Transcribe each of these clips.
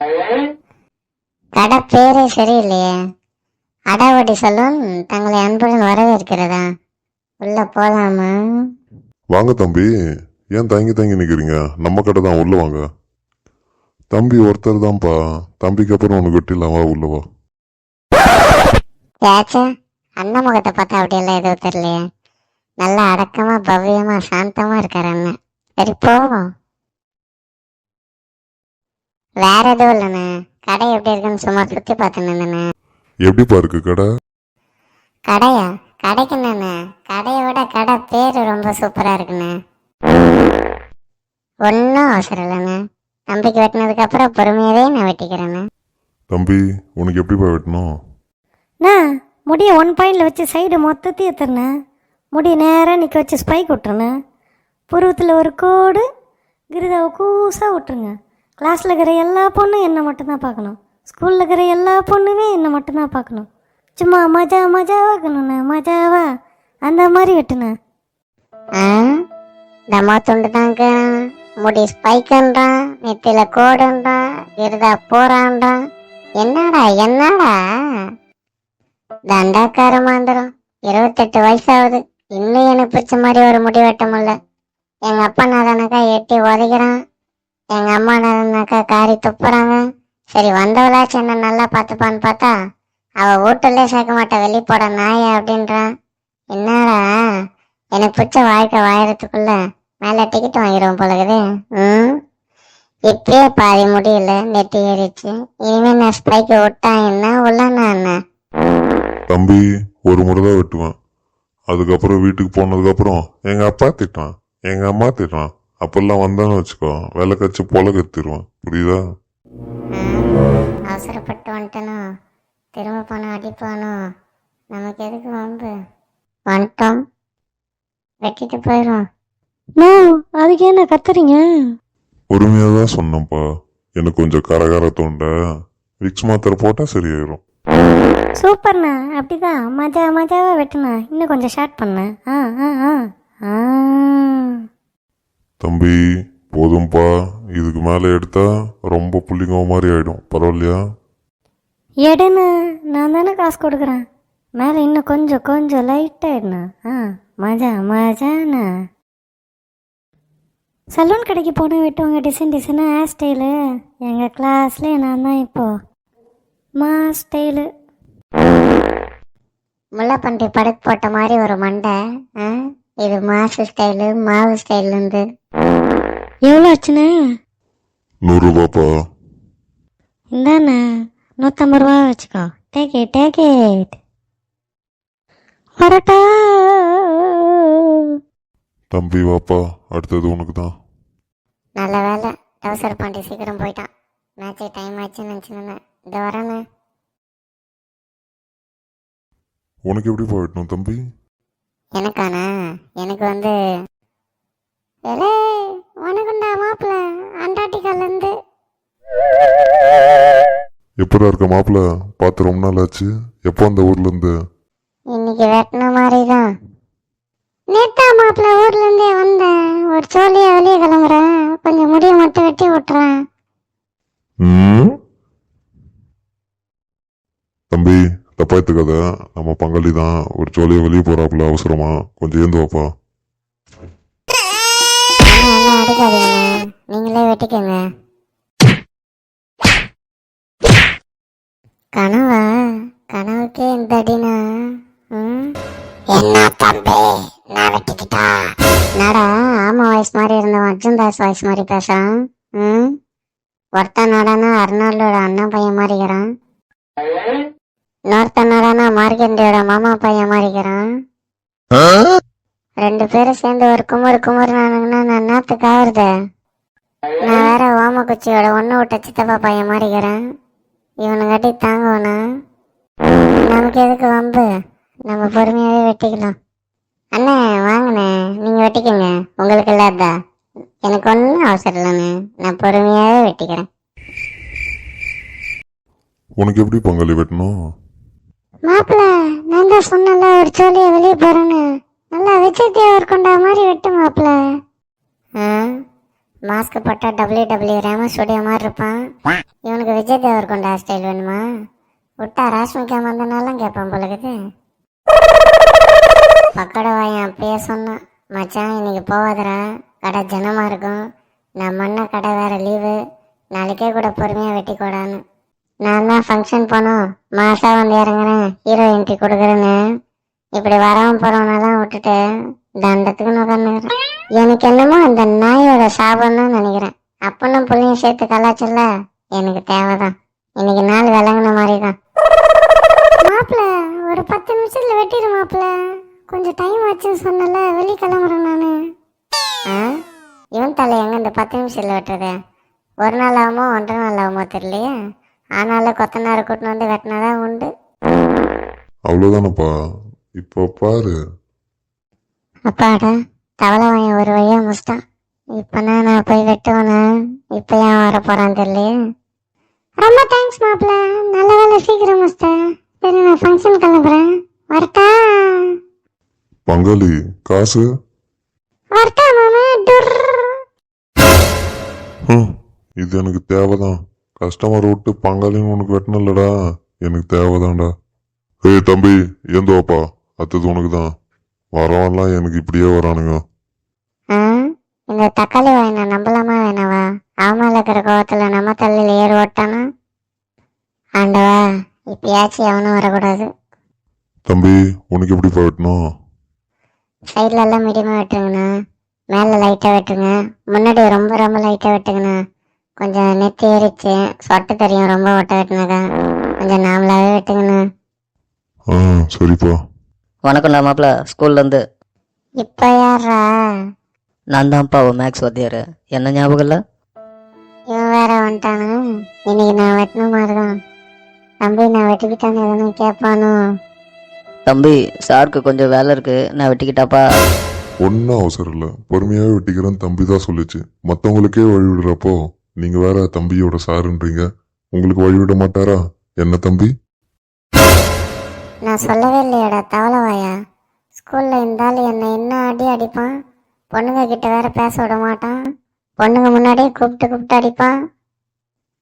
கடை பேரே சரியில்லையே. அடாவடி சலூன் தங்களை அன்புடன் வரவேற்கிறதா? உள்ள போலாமா? வாங்க தம்பி. ஏன் தங்கி தங்கி நிக்கிறீங்க? நம்ம கடை தான், உள்ள வாங்க. தம்பி ஒருத்தர் தான்ப்பா. தம்பிக்கு அப்புறம் உனக்கு வெட்டிலாம், வா உள்ள வா. ஏச்சே, அண்ணன் முகத்தை பார்த்தா அப்படியெல்லாம் எதுவும் தெரியலையே. நல்லா அடக்கமா பவ்யமா சாந்தமா இருக்காரு அண்ணன். சரி போவோம். வேற எதுவும் இல்லைண்ணே, கடை எப்படி இருக்குன்னு சும்மா சுத்தி பார்த்துன்னு. எப்படிப்பா இருக்கு கடை? கடையா? கடைக்கு என்னண்ணே, கடையை விட கடை பேரு ரொம்ப சூப்பரா இருக்குண்ணே. ஒன்றும் அவசரம் இல்லைண்ணே, தம்பிக்கு வெட்டினதுக்கு அப்புறம் பொறுமையாவே நான் வெட்டிக்கிறேண்ணே. தம்பி உனக்கு எப்படிப்பா வெட்டணும்? நான் முடியை 1 பாயிண்டில் வச்சு சைடு மொத்தத்தையும் ஏற்றுறேன். முடி நேராக நிற்க வச்சு ஸ்பைக் விட்டுருண்ணேன். புருவத்தில் ஒரு கோடு, கிரிதாவை கூசாக விட்டுருங்க. கிளாஸில் இருக்கிற எல்லா பொண்ணும் என்னை மட்டும்தான் பார்க்கணும். ஸ்கூலில் இருக்கிற எல்லா பொண்ணுமே என்னை மட்டும்தான் பார்க்கணும். சும்மா மஜாவாக்கணுண்ணே, மஜாவா அந்த மாதிரி வெட்டுனேன். தம்மா துண்டு தாங்க, முடி ஸ்பைக்குன்றான், நெத்தில கோடுன்றான், கிரிதா போறான்றான். என்னடா தண்டாக்கார மாந்திரம். 28 வயசாகுது, இன்னும் எனக்கு பிடிச்ச மாதிரி ஒரு முடி வெட்ட முடியல. எங்க அப்பா நாதானாக்கா எட்டி உதைக்கிறான், எங்க அம்மா நாதானாக்கா காரி துப்புறாங்க. சரி வந்தவளாச்சும் என்ன நல்லா பார்த்துப்பான்னு பார்த்தா அவ வீட்டுல சேர்க்க மாட்டா, வெளியே போட நாய அப்படின்றான். என்னடா எனக்கு பிடிச்ச வாழ்க்கை வாழறதுக்குள்ள மேல டிக்கெட் வாங்கிடுவோம் போலகுது. இப்பயே பாதி முடியல, நெட்டி ஏறிச்சு. இனிமே நான் ஸ்பைக்கு விட்டா என்ன உள்ளனா என்ன? தம்பி ஒரு முறை தான் வெட்டுவேன். அதுக்கப்புறம் வீட்டுக்கு போனதுக்கு அப்புறம் எங்க அப்பா திட்டான், எங்க அம்மா திட்டான், அப்பெல்லாம் வந்தான்னு வச்சுக்கோ, வேலை கட்சி போல கத்திடுவேன். புரியுதா? அவசரப்பட்டு வந்துட்டனோ, திரும்ப போனோம் அடிப்பானோ, நமக்கு எதுக்கு வந்து வந்துட்டோம், வெட்டிட்டு போயிடும். நோ, அதுக்கு என்ன கத்துறீங்க? பொறுமையா தான் சொன்னேன்ப்பா. எனக்கு கொஞ்சம் கரகர தோண்ட விக்ஸ் மாத்திரை போட்டா சரியாயிரும். சூப்பர்ண்ணா, அப்படிதான் மஜாவா வெட்டுண்ணா. இன்னும் கொஞ்சம் ஷார்ட் பண்ணேன். தம்பி போதும்பா, இதுக்கு மேலே எடுத்தா ரொம்ப புள்ளிங்க மாதிரி ஆயிடும். பரவாயில்லையா? எடுண்ணா, நான் தானே காசு கொடுக்குறேன். மேலே இன்னும் கொஞ்சம் லைட்டாகிடுண்ணா. மஜாண்ணா. சலூன் கடைக்கு போன வெட்டுவாங்க டிசைனாக ஹேர் ஸ்டைலு. எங்கள் கிளாஸ்லேயே நான் தான் இப்போது மா ஸ்டைலு. முல்லைப்பன்றி படுத்து போட்ட மாதிரி ஒரு மண்டை. இது மாசு ஸ்டைலு, மாவு ஸ்டைலுந்து. எவ்வளோ ஆச்சுண்ணே? 100 ரூபாப்பா. இந்தாண்ணா 150 ரூபா வச்சுக்கோ. Take it. வரட்டா? தம்பி வாப்பா, அடுத்தது உனக்கு தான். நல்ல வேலை டவுசர் பாண்டி சீக்கிரம் போயிட்டான். மேட்சே டைம் ஆச்சுன்னு நினச்சினேன். இது வரேண்ணே. உனக்கு எப்படிப்பா வெட்டணும் தம்பி? எனக்கானா? எனக்கு வந்து உனக்குண்டா மாப்பிள்ள அண்டார்டிகாலேருந்து. எப்படா இருக்க மாப்பிள்ள? பார்த்து ரொம்ப நாள் ஆச்சு. எப்போ அந்த ஊர்ல இருந்து? இன்னைக்கு வெட்டின மாதிரி தான். நேத்தா மாப்பிள்ள ஊர்ல இருந்தே வந்தேன். ஒரு சோழியா வெளியே கிளம்புறேன், கொஞ்சம் முடிய மட்டும் வெட்டி விட்டுறேன். தம்பி தப்பா எடுத்துக்காத, நம்ம பங்காளி தான். ஒரு ஜோலியா வெளியே போறாப்புல, அவசரமா கொஞ்சம் ஏந்து வாப்பா. அடிக்காதீங்க, நீங்களே வெட்டிக்கங்க. கனவுக்கே இந்த அடினா? என்ன தம்பி, நான் வெட்டிக்கிட்டா? நடா ஆமா வாய்ஸ் மாதிரி இருந்தவன் அர்ஜுன் தாஸ் வாய்ஸ் மாதிரி பேசுறான். ஒருத்தன் நாடானா அர்னால்டோட அண்ணன் பையன் மாறிக்கிறான், இன்னொருத்தன் நாடானா மார்கெண்டியோட மாமா பையன் மாறிக்கிறான். 2 பேரும் சேர்ந்து ஒரு குமுறு நானுங்கன்னா நான் என்னத்துக்கு ஆகுறது? நான் வேற ஓமக்குச்சியோட ஒன்று விட்ட சித்தப்பா பையன் மாறிக்கிறேன். இவனுங்காட்டி தாங்குவனா? நமக்கு எதுக்கு வம்பு? நம்ம பொறுமையாவே வெட்டிக்கலாம். அண்ணே வாங்கண்ணே, நீங்க வெட்டிக்கங்க, உங்களுக்கு இல்லாதா? எனக்கு ஒன்றும் அவசரம் இல்லைண்ணே, நான் பொறுமையாவே வெட்டிக்கிறேன். உனக்கு எப்படி பங்காளி வெட்டணும்? மாப்பிள்ள நான் தான் சொன்னல, ஒரு சோழியை வெளியே போறேன்னு. நல்லா விஜய் தேவர் கொண்டா மாதிரி வெட்டு மாப்பிள்ள. மாஸ்க் போட்டா WWE ரேம ஸ்டுடியோ மாதிரி இருப்பான். இவனுக்கு விஜய் தேவர்கொண்ட ஹேர் ஸ்டைல் வேணுமா? விட்டா ராஷ்மிகா மந்தனாலாம் கேட்பான் போலக்குது. பக்கோட வாயன் அப்பயே சொன்னான், மச்சான் இன்னைக்கு போவாதரா, கடை ஜனமா இருக்கும், நம்ம அண்ணன் கடை வேற லீவு, நாளைக்கே கூட பொறுமையா வெட்டிக்கூடான்னு. நான் தான் ஃபங்க்ஷன் போனோம், மாசா வந்து இறங்குறேன், ஹீரோ என்ட்ரி கொடுக்குறேன்னு இப்படி வரவன் போறவனெல்லாம் விட்டுட்டு தண்டத்துக்கு உட்காந்துக்கிறேன். எனக்கு என்னமோ அந்த நாயோட சாபம் தான் நினைக்கிறேன். அப்பனும் புள்ளையும் சேர்த்து கலாச்சல்ல, எனக்கு தேவைதான். இன்னைக்கு நாள் விளங்குன மாதிரி தான். மாப்பிள்ள ஒரு 10 நிமிஷத்துல வெட்டிடு மாப்பிள்ள, கொஞ்சம் டைம் ஆச்சுன்னு சொன்னல, வெளியே கிளம்புறேன் நானு. இவன் தலை எங்க இந்த 10 நிமிஷத்துல வெட்டுறது? ஒரு நாள் ஆகுமோ 1.5 நாள் ஆகுமோ தெரியலையே. ஆனாலும் கொத்தனார கூட்டின்னு வந்து வெட்டினாதான் உண்டு. அவ்வளவுதானப்பா. இப்போ பாரு. அப்பாடா, தவளை வாயன் ஒரு வழியா முடிச்சிட்டான். இப்பதான் நான் போய் வெட்டுவேனா, இப்ப ஏன் வர போறான்னு தெரியலையே. ரொம்ப தேங்க்ஸ் மாப்பிள்ள, நல்ல வேலை சீக்கிரம் முடிச்சிட்டேன். சரி நான் ஃபங்க்ஷன் கிளம்புறேன், வரட்டா? பங்காளி காசு? வரட்டா மாமா. இது எனக்கு தேவைதான். கஸ்டமர் விட்டு பங்காளின்னு உனக்கு வெட்டணும்லடா, எனக்கு தேவைதான்டா. ஏய் தம்பி, ஏந்தோப்பா, அத்தது உனக்கு தான். வரவன்லாம் எனக்கு இப்படியே வரானுங்க. இந்த தக்காளி வாயினா நம்பலாமா வேணாவா? அவமால இருக்கிற கோவத்துல நம்ம தள்ளில ஏறு ஓட்டானா? ஆண்டவா, இப்பயாச்சும் எவனும் வரக்கூடாது. தம்பி, உனக்கு எப்படி வெட்டணும்? சைட்ல எல்லாம் மீடியமா வெட்டுங்கண்ணா, மேல லைட்டா வெட்டுங்க, முன்னாடி ரொம்ப ரொம்ப லைட்டா வெட்டுங்கண்ணா. கொஞ்சம் நெத்தி ஏறிச்சு, சொட்டு தெரியும் ரொம்ப ஒட்ட வெட்டினாக்கா. கொஞ்சம் நாமளாவே வெட்டுங்கண்ணா. சரிப்பா. வணக்கம்டா மாப்பிள்ள, ஸ்கூல்லேருந்து. இப்ப யாரா? நான் தான்ப்பா மேக்ஸ் வாத்தியார். என்ன ஞாபகம் இல்லை? இவன் வேற வந்துட்டானு. இன்னைக்கு நான் வெட்டின மாதிரிதான். தம்பி நான் வெட்டிக்கிட்டான்னு எதுன்னு கேட்பானோ? தம்பி, சாருக்கு கொஞ்சம் வேலை இருக்கு, நான் வெட்டிக்கிட்டாப்பா. ஒன்றும் அவசரம் இல்லை, பொறுமையாவே வெட்டிக்கிறேன்னு தம்பி தான் சொல்லிச்சு. மற்றவங்களுக்கே வழிவிடுறப்போ நீங்க வேற தம்பியோட சாருன்றீங்க. உங்களுக்கு வழிவிட மாட்டாரா என்ன தம்பி? நான் சொல்லவே இல்லையாடா தவளவாயா. ஸ்கூல்ல இருந்தாலும் என்னை என்ன அடி அடிப்பான். பொண்ணுங்க கிட்ட வேற பேச விட மாட்டான். பொண்ணுங்க முன்னாடியே கூப்பிட்டு அடிப்பான்.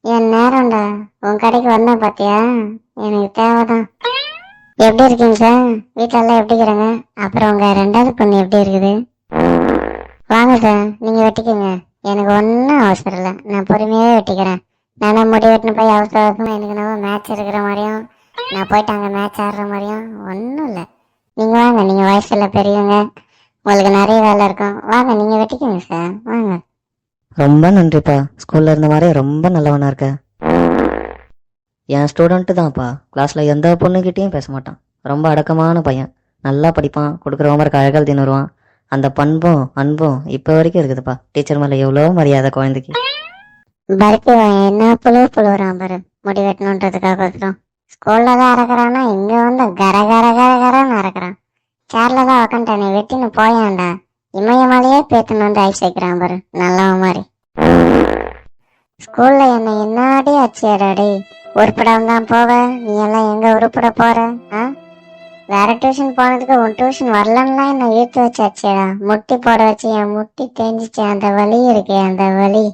என் நேரம்டா, உன் கடைக்கு வந்தேன் பாத்தியா, எனக்கு தேவைதான். எப்படி இருக்கீங்க சார்? வீட்டுல எல்லாம் எப்படி இருக்கிறாங்க? அப்புறம் உங்க 2வது பொண்ணு எப்படி இருக்குது? வாங்க சார், நீங்க வெட்டிக்கங்க, எனக்கு ஒன்றும் அவசரம் இல்லை, நான் பொறுமையாவே வெட்டிக்கிறேன். நானே முடி வெட்டின போய் அவசரமா எனக்கு நம்ம மேட்ச் இருக்கிற மாதிரியும், நான் போயிட்டு அங்கே மேட்ச் ஆடுற மாதிரியும் ஒன்றும் இல்லை. நீங்கள் வாங்க, நீங்கள் வயசுல பெரியவங்க, உங்களுக்கு நிறைய வேலை இருக்கும். வாங்க நீங்கள் வெட்டிக்கோங்க சார், வாங்க. ரொம்ப நன்றிப்பா, ஸ்கூல்ல இருந்த மாதிரி ரொம்ப நல்லவனா இருக்க. என் ஸ்டூடெண்ட்டு தான்ப்பா, கிளாஸில் எந்த பொண்ணுக்கிட்டேயும் பேச மாட்டான். ரொம்ப அடக்கமான பையன், நல்லா படிப்பான், கொடுக்குற ஹோம்ஒர்க் அழகாக எழுதின்னு வருவான். அந்த பண்பும் அன்பும் இப்போ வரைக்கும் இருக்குதுப்பா. டீச்சர் மேலே எவ்வளோ மரியாதை குழந்தைக்கு. பருத்தி என்ன புழுவுறான் பாரு, முடி வெட்டணுன்றதுக்காக. ஸ்கூல்ல தான் அறக்குறானா, இங்க வந்து கர கர கர கரன்னு அறக்குறான். சேர்ல தான் உக்காண்டானே, வெட்டின்னு போயாண்டா. இமயமலையே பேத்துன்னு வந்து ஐஸ் வைக்கிறான் பாரு, நல்லவன் மாதிரி. ஸ்கூல்ல என்னை என்னாடி ஆச்சியாடாடி, உருப்படம் தான் போவ, நீ எல்லாம் எங்க உருப்பட போற? வேற டியூஷன் போனதுக்கு உன் டியூஷன் வரலன்னா என்ன இழுத்து வச்சாச்சியடா. முட்டி போட வச்சு என் முட்டி தேஞ்சிச்சு, அந்த வலி இருக்கே அந்த வலி.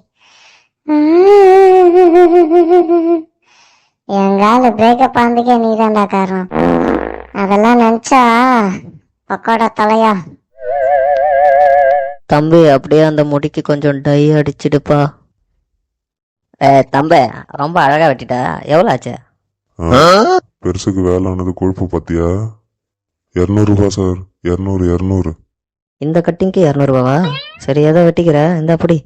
எங்கால பிரேக்கப் ஆனதுக்கே நீ தான்டா காரணம். அதெல்லாம் நினைச்சா பக்கோட தலையா. தம்பி, அப்படியே அந்த முடிக்கு கொஞ்சம் டை அடிச்சிடுப்பா. தம்பி, ரொம்ப அழகா வெட்டிட்ட. எவ்வளோ ஆச்சு? பெருசுக்கு வேலையானது கொழுப்பு பத்தியா? 200 ரூபாய் சார். 200. இந்த கட்டிங்க்கு 200 ரூபாவா? சரி, ஏதோ வெட்டிக்கிற, இந்த அப்படி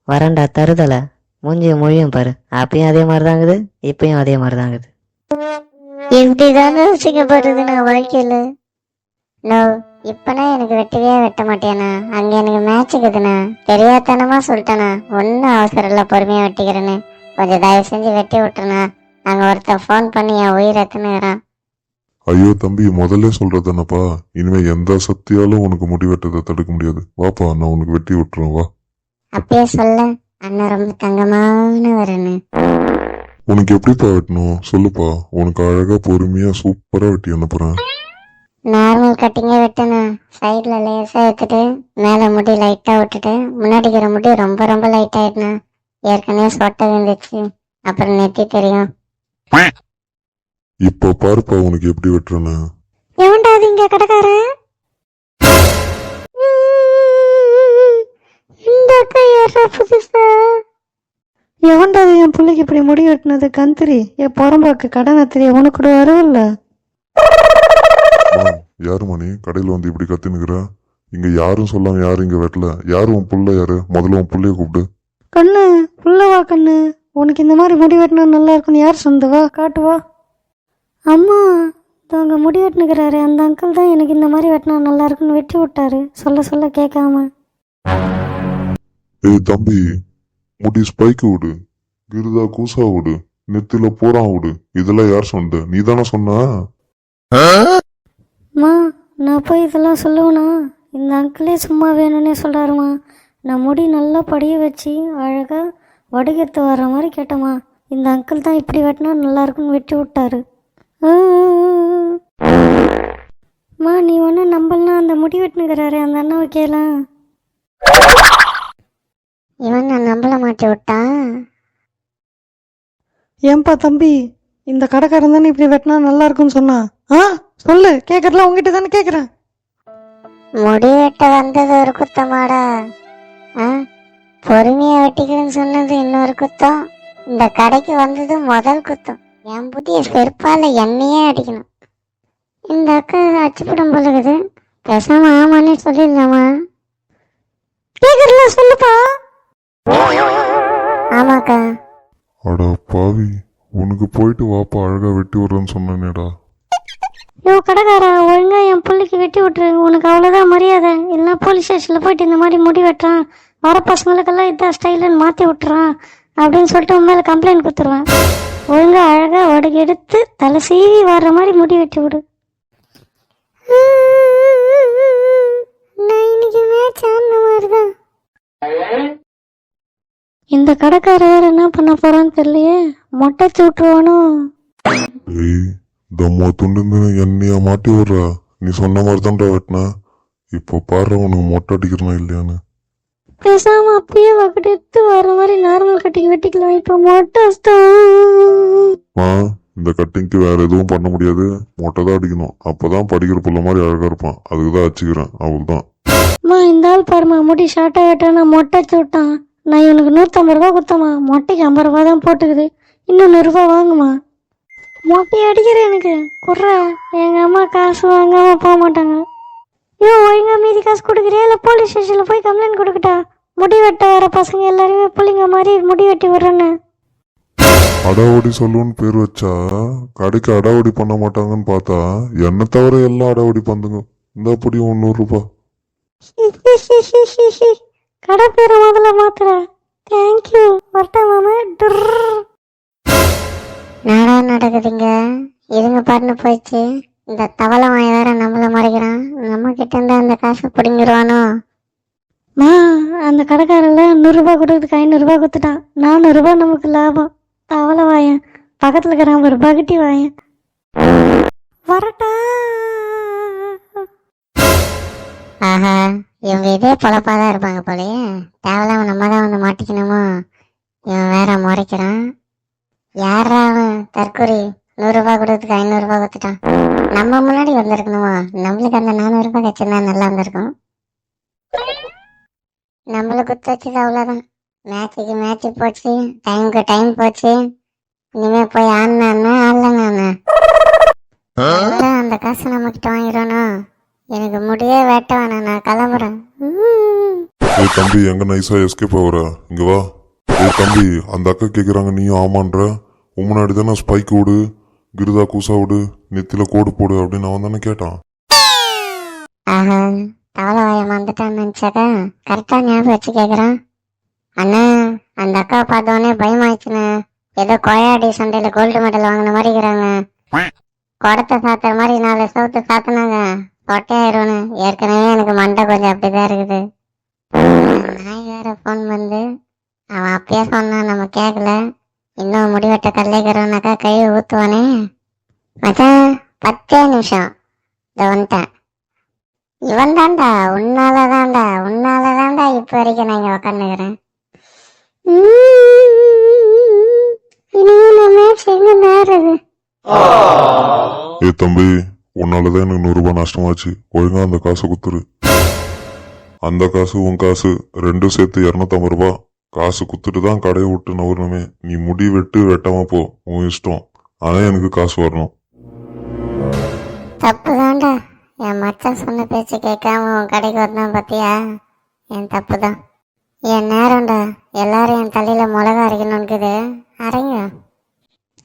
வரேன்டா தருதலை. மூஞ்சியும் மொழியும் பாரு, அப்பயும் அதே மாதிரி தாங்குது, இப்பயும் அதே மாதிரி தாங்குது. இப்படிதானே யோசிக்கப்படுது நான் வாழ்க்கையில. நோ, இப்பனா எனக்கு வெட்டவே வெட்ட மாட்டேனா? அங்க எனக்கு மேட்ச் இருக்குதுண்ணா, தெரியாதனமா சொல்லிட்டேனா. ஒன்னும் அவசரம் இல்ல, பொறுமையா வெட்டிக்கிறேன்னு. கொஞ்சம் தயவு செஞ்சு வெட்டி விட்டுருண்ணா. அங்க ஒருத்தன் ஃபோன் பண்ணி என் உயிர் எத்தனுறான். ஐயோ தம்பி, முதல்ல சொல்றதுனப்பா, இனிமே எந்த சக்தியாலும் உனக்கு முடி வெட்டதை தடுக்க முடியாது. வாப்பா, நான் உனக்கு வெட்டி விட்டுறேன் வா. அப்பயே சொல்ல, அண்ணன் ரொம்ப தங்கமானவருன்னு. உனக்கு எப்படிப்பா வெட்டணும் சொல்லுப்பா, உனக்கு அழகா பொறுமையா சூப்பரா வெட்டி அனுப்புறேன். நார்மல் கட்டிங்கே வெட்டணும். சைடில் லேசாக எடுத்துட்டு மேலே முடி லைட்டாக விட்டுட்டு முன்னாடி இருக்கிற முடி ரொம்ப ரொம்ப லைட் ஆயிடுண்ணா. ஏற்கனவே சொட்டை விழுந்துச்சு, அப்புறம் நெத்தி தெரியும். இப்போ பாருப்பா உனக்கு எப்படி வெட்டுறேன்னு. எவன்டா அது இங்கே கடைக்காரன்? இந்த அக்கா யாரா புதுசா? எவன்டா அது என் பிள்ளைக்கு இப்படி முடி வெட்டினது? கந்திரி என் புறம்பாக்கு கடனை தெரிய உனக்கு கூட வரவில்ல. யாருமா நீ கடையில் வந்து இப்படி கத்தினுக்கிற? இங்க யாரும் சொல்லாம யாரும் இங்க வெட்டல. யாரு உன் புள்ள? யாரு? முதல்ல உன் புள்ளைய கூப்பிடு. கண்ணு புள்ளவா கண்ணு, உனக்கு இந்த மாதிரி முடி வெட்டினா நல்லா இருக்குன்னு யார் சொந்தவா? காட்டுவா. அம்மா அவங்க முடி வெட்டினுக்கிறாரு, அந்த அங்கிள் தான் எனக்கு இந்த மாதிரி வெட்டினா நல்லா இருக்குன்னு வெட்டி விட்டாரு, சொல்ல சொல்ல கேட்காம. ஏய் தம்பி, முடி ஸ்பைக்கு விடு, கிருதா கூசா விடு, நெத்தில பூரா விடு. இதெல்லாம் யார் சொன்ன? நீ தானே சொன்ன? அம்மா நான் போய் இதெல்லாம் சொல்லுவேனா? இந்த அங்கிளே சும்மா வேணும்னே சொல்கிறாருமா. நான் முடி நல்லா படிய வச்சு அழகாக வடிகத்து வர்ற மாதிரி கேட்டம்மா. இந்த அங்கிள் தான் இப்படி வெட்டினா நல்லா இருக்குன்னு வெட்டி விட்டாரு. அம்மா நீ ஒன்றும் நம்பலனா அந்த முடி வெட்டினுக்கிறாரு அந்த அண்ணாவை கேளேன். இவன் நான் நம்பல மாட்டி விட்டான். ஏன்பா தம்பி, இந்த கடைக்காரன் தானே இப்படி வெட்டினா நல்லா இருக்குன்னு சொன்னா? சொல்லு, கேட்கறதுலாம் உங்ககிட்ட தானே கேட்குறேன். முடி வெட்ட வந்தது ஒரு குத்தமாடா? பொறுமையா வெட்டிக்கிறேன்னு சொன்னது இன்னொரு குத்தம். இந்த கடைக்கு வந்தது முதல் குத்தம். என் புதிய செருப்பால எண்ணெயே அடிக்கணும். இந்த அக்கா அச்சுப்படம் போலுக்குது. பேசாம ஆமான்னே சொல்லிடலாமா? கேட்கறதுலாம் சொல்லுப்பா. ஆமாக்கா. அடா பாவி, உனக்கு போயிட்டு வாப்பா அழகா வெட்டி விடுறேன்னு சொன்னேடா. யோ கடைக்காரா, ஒழுங்கா என் பிள்ளைக்கு வெட்டி விட்டுரு. உனக்கு அவ்வளோதான் மரியாதை. இல்லைன்னா போலீஸ் ஸ்டேஷனில் போயிட்டு இந்த மாதிரி முடி வெட்டுறான், வர பசங்களுக்கெல்லாம் இதான் ஸ்டைலுன்னு மாற்றி விட்டுறான் அப்படின்னு சொல்லிட்டு உன் மேலே கம்ப்ளைண்ட் கொடுத்துருவேன். ஒழுங்கா அழகா உடகி எடுத்து தலை சீவி வர்ற மாதிரி முடி வெட்டி விடு. நான் இன்னைக்கு மேட்ச் ஆன மாதிரி தான். இந்த கடைக்கார வேற என்ன பண்ண போறான்னு தெரியலையே. மொட்டை விட்டுருவானோ? ஏய் தம்மா துண்டு என்னையா மாட்டி விடுறா. நீ சொன்ன மாதிரி தான்டா வெட்டினா. இப்போ பாரு உனக்கு மொட்டை அடிக்கிறனா இல்லையான்னு. பேசாம அப்பயே வக்கட்டு எடுத்து வர்ற மாதிரி நார்மல் கட்டிங் வெட்டிக்கலாம். இப்போ மொட்டை இந்த கட்டிங்க்கு வேற எதுவும் பண்ண முடியாது. மொட்டை தான் அடிக்கணும். அப்பதான் படிக்கிற புள்ள மாதிரி அழகா இருப்பான். அதுக்குதான் வச்சுக்கிறேன். அவள்தான். இந்த ஆள் பாருமா, முடி ஷார்ட்டா வெட்டானா மொட்டை விட்டான். நான் இவனுக்கு 150 ரூபா கொடுத்தம்மா. மொட்டைக்கு 50 ரூபா தான் போட்டுக்குது. இன்னும் 100 ரூபா வாங்குமா. மொட்டை அடிக்கிறேன் எனக்கு குர்றா. எங்க அம்மா காசு வாங்காம போக மாட்டாங்க. ஒழுங்கா மீதி காசு கொடுக்குறியா இல்லை போலீஸ் ஸ்டேஷனில் போய் கம்ப்ளைண்ட் கொடுக்கட்டா? முடி வெட்ட வர பசங்க எல்லாருமே புள்ளிங்க மாதிரி முடி வெட்டி விடுறேன்னு. அடாவடி சொல்லுன்னு பேர் வச்சா கடைக்கு அடாவடி பண்ண மாட்டாங்கன்னு பார்த்தா என்ன தவிர எல்லாம் அடாவடி பண்ணுங்க. இந்த அப்படி 100 ரூபாய். கடை பேரை முதல்ல மாத்துற. தேங்க்யூ. வரட்டா மாமா. நாடா நடக்குதுங்க. இதுங்க பாட்டுன்னு போயிடுச்சு. இந்த தவளை வாய் வேற நம்மள மறைக்கிறான். நம்ம கிட்ட இருந்து அந்த காசை பிடிங்கிடுவானோ? அந்த கடைக்காரில் 100 ரூபா கொடுக்குறதுக்கு 500 ரூபா கொடுத்துட்டான். 400 ரூபா நமக்கு லாபம். தவளை வாயன் பக்கத்தில் இருக்கிறான் ஒரு பகட்டி வாயன். வரட்டா. ஆஹா, இவங்க இதே பொழப்பாதான் இருப்பாங்க போலயே. தேவையில்லாம நம்ம தான் வந்து மாட்டிக்கணுமோ? இவன் வேற முறைக்கிறான். யாரா அவன் தற்கொலை? 100 ரூபாய் கொடுத்ததுக்கு 500 ரூபாய் கொடுத்துட்டான். நம்ம முன்னாடி வந்திருக்கணுமா? நம்மளுக்கு அந்த 400 ரூபாய் கட்சிருந்தா நல்லா இருந்திருக்கும். நம்மளுக்கு குத்து வச்சது அவ்வளோதான். மேட்சுக்கு மேட்ச் போச்சு, டைமுக்கு டைம் போச்சு. இனிமே போய் ஆடனா ஆடலங்க. அந்த காசை நம்ம கிட்ட வாங்கிடணும். எனக்கு முடியே வெட்ட வேணாம், நான் கிளம்புறேன். ஏய் தம்பி, எங்க நைஸா எஸ்கேப் ஆகுற? இங்க வா. ஏய் தம்பி, அந்த அக்கா கேக்குறாங்க, நீயும் ஆமான்ற. உன் முன்னாடி தானே ஸ்பைக் விடு, கிருதா கூசா விடு, நெத்தில கோடு போடு அப்படின்னு அவன் தானே கேட்டான். ஆஹா, தவளை வாயம் வந்துட்டான்னு நினைச்சாக்கா கரெக்டா ஞாபகம் வச்சு கேக்குறான். அண்ணா, அந்த அக்காவை பார்த்தோன்னே பயமாயிடுச்சுண்ணே. ஏதோ கோயாடி சண்டையில கோல்டு மெடல் வாங்கின மாதிரி இருக்கிறாங்க. குடத்தை சாத்துற மாதிரி 4 சவுத்து சாத்துனாங்க. சொட்டையாயிரும்னு. ஏற்கனவே எனக்கு மண்டை கொஞ்சம் அப்படிதான் இருக்குது. நாய் வேற போன் வந்து அவன் அப்பயே சொன்னான், நம்ம கேட்கல. இன்னும் முடிவெட்ட கல்லைக்கிறோம்னாக்கா கை ஊத்துவானே. மச்சான் 10 நிமிஷம் இதை வந்துட்டேன். இவன் தான்டா, உன்னாலதான்டா இப்ப வரைக்கும் நான் இங்க உக்காந்துக்கிறேன். இனிமே மேட்ச் எங்க நேருது? தம்பி, உன்னாலதான் எனக்கு 100 ரூபாய் நஷ்டமாச்சு. ஒழுங்கா அந்த காசை குத்துரு. அந்த காசு உன் காசு ரெண்டும் சேர்த்து 250 ரூபாய். காசு குத்துட்டு தான் கடையை விட்டு நவரணுமே. நீ முடி வெட்டு வெட்டாம போ, உன் இஷ்டம். ஆனா எனக்கு காசு வரணும். தப்பு தான்டா, என் மச்சான் சொன்ன பேச்சு கேட்காம உன் கடைக்கு வந்தான் பாத்தியா? என் தப்பு தான். என் நேரம்டா, எல்லாரும் என் தலையில மிளகா அரைக்கணும்னுக்குது. அரைங்க.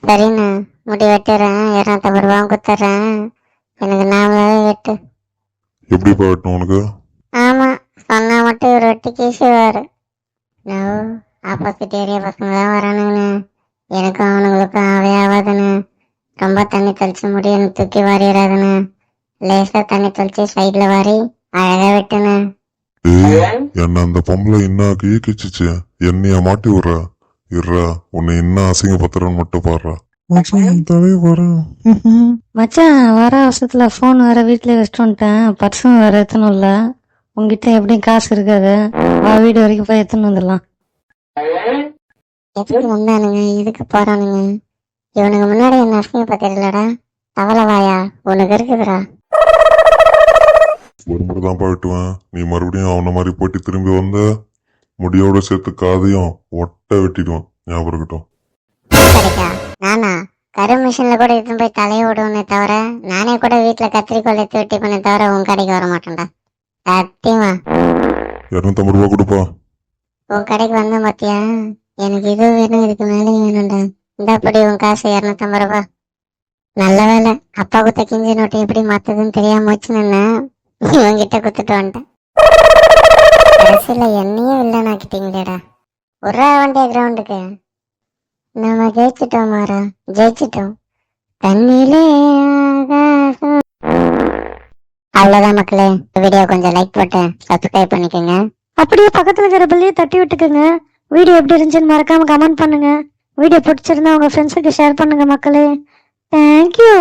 சரிண்ணா, முடி வெட்டுறேன். 250 ரூபாய் குத்துறேன். எனக்கு நாமளாவே வெட்டு. எப்படிப்பா வெட்டணும் உனக்கு? ஆமா, சொன்னா மட்டும் ஒரு வெட்டி கீசுவாரு. ஆப்போசிட் ஏரியா பசங்க தான் வரானுங்கண்ணே. எனக்கும் அவனுங்களுக்கும் ஆவே ஆகாதுன்னு. ரொம்ப தண்ணி தெளிச்சு முடி எனக்கு தூக்கி வாரிடாதுன்னு. லேசா தண்ணி தெளிச்சு சைட்ல வாரி அழகா வெட்டுன்னு. என்ன அந்த பொம்பளை என்ன கீக்கிச்சு? என்னைய மாட்டி விடுற? இருறா, உன்னை என்ன அசிங்கப்படுத்துறன்னு மட்டும் பாடுறா. மச்சான், வர வருஷத்துல ஃபோன் வேற வீட்லயே வச்சுட்டு வந்துட்டேன். பர்ஸும் வேற எத்தனும் இல்ல. உங்ககிட்ட எப்படியும் காசு இருக்காது. வா, வீடு வரைக்கும் போய் எத்தனை வந்துடலாம். எப்படி வந்தானுங்க, இதுக்கு போறானுங்க? இவனுக்கு முன்னாடி என்ன அசிங்கப்படுத்திடலடா. தவளவாயா, உனக்கு இருக்குதுடா. ஒரு முறை தான்ப்பா வெட்டுவேன். நீ மறுபடியும் அவனை மாதிரி போட்டி திரும்பி வந்த முடியோட சேர்த்து காதையும் ஒட்ட வெட்டிடுவான். ஞாபகம் இருக்கட்டும். சரிக்கா, நானா கரு மிஷின்ல கூட எடுத்து போய் தலையை விடுவேனே தவிர, நானே கூட வீட்டுல கத்திரிக்கோள் எடுத்து வெட்டி பண்ண தவிர உன் கடைக்கு வர மாட்டேன்டா. சத்தியமா 250 ரூபாய் கொடுப்பா. உன் கடைக்கு வந்த பாத்தியா? எனக்கு இது வேணும், இதுக்கு மேலேயும் வேணும்டா. இந்தப்படி உன் காசு 250 ரூபாய். நல்ல வேலை, அப்பா குத்த கிஞ்சி நோட்டு எப்படி மாத்ததுன்னு தெரியாம வச்சு நின்னேன். இவங்கிட்ட குத்துட்டு வந்துட்டேன். கடைசியில என்னையே வில்லனாக்கிட்டீங்களேடா. ஒரு வண்டிய கிரவுண்டுக்கு. நம்ம ஜெயிச்சிட்டோம் மாறா, ஜெயிச்சிட்டோம். தண்ணிலே ஆகாசம். அவ்வளவுதான் மக்களே. வீடியோ கொஞ்சம் லைக் போட்டு சப்ஸ்கிரைப் பண்ணிக்கோங்க. அப்படியே பக்கத்துல இருக்கிற பிள்ளையை தட்டி விட்டுக்குங்க. வீடியோ எப்படி இருந்துச்சுன்னு மறக்காம கமெண்ட் பண்ணுங்க. வீடியோ பிடிச்சிருந்தா உங்க ஃப்ரெண்ட்ஸுக்கு ஷேர் பண்ணுங்க மக்களே. தேங்க்யூ.